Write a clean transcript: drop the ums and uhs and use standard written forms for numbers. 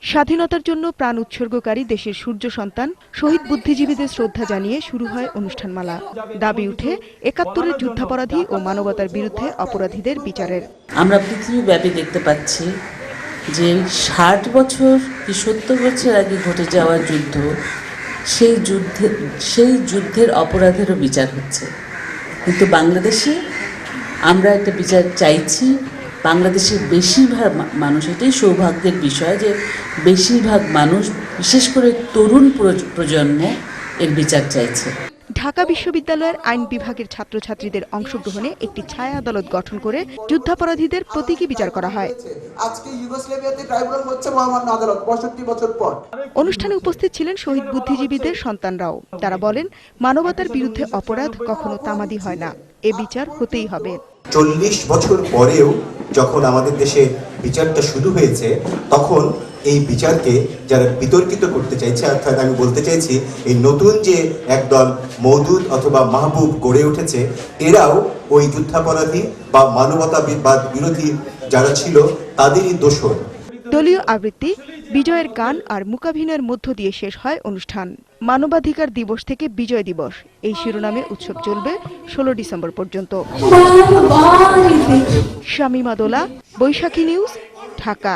স্বাধীনতার জন্য প্রাণ উৎসর্গকারী দেশের সূর্য সন্তান শহীদ বুদ্ধিজীবীদের শ্রদ্ধা জানিয়ে শুরু হয় অনুষ্ঠানমালা। দাবি উঠে ৭১-এর যুদ্ধাপরাধী ও মানবতার বিরুদ্ধে অপরাধীদের বিচারের। আমরা পৃথিবীব্যাপী দেখতে পাচ্ছি যে ৬০ বছর কি ৭০ বছর আগে ঘটে যাওয়া যুদ্ধ, সেই যুদ্ধের অপরাধেরও বিচার হচ্ছে। কিন্তু বাংলাদেশে আমরা একটা বিচার চাইছি। বাংলাদেশের বেশিরভাগ মানুষ, এটাই সৌভাগ্যের বিষয় যে বেশিরভাগ মানুষ, বিশেষ করে তরুণ প্রজন্ম এর বিচার চাইছে। ঢাকা বিশ্ববিদ্যালয়ের আইন বিভাগের ছাত্রছাত্রীদের অংশগ্রহণে একটি ছায়া আদালত গঠন করে যুদ্ধাপরাধীদের প্রতীকী বিচার করা হয়। আজকে ইউগোস্লাভিয়াতে ট্রাইব্যুনাল হচ্ছে মহামান্য আদালত ৬৫ বছর পর। অনুষ্ঠানে উপস্থিত ছিলেন শহীদ বুদ্ধিজীবীদের সন্তানরাও। তারা বলেন, মানবতার বিরুদ্ধে অপরাধ কখনো তামাদি হয় না, এ বিচার হতেই হবে। ৪০ বছর পরেও যখন আমাদের দেশে বিচারটা শুরু হয়েছে, তখন এই বিচারকে যারা বিতর্কিত করতে চাইছে, অর্থাৎ আমি বলতে চাইছি এই নতুন যে একদল মওদুদ অথবা মাহবুব গড়ে উঠেছে, এরাও ওই যুদ্ধাপরাধী বা মানবতাবাদ বিরোধী যারা ছিল তাদেরই দোষর। দলীয় আবৃত্তি, বিজয়ের গান আর মূকাভিনয়ের মধ্য দিয়ে শেষ হয় অনুষ্ঠান। মানবাধিকার দিবস থেকে বিজয় দিবস এই শিরোনামে উৎসব চলবে ১৬ ডিসেম্বর পর্যন্ত। শামীমা দোলা, বৈশাখী নিউজ, ঢাকা।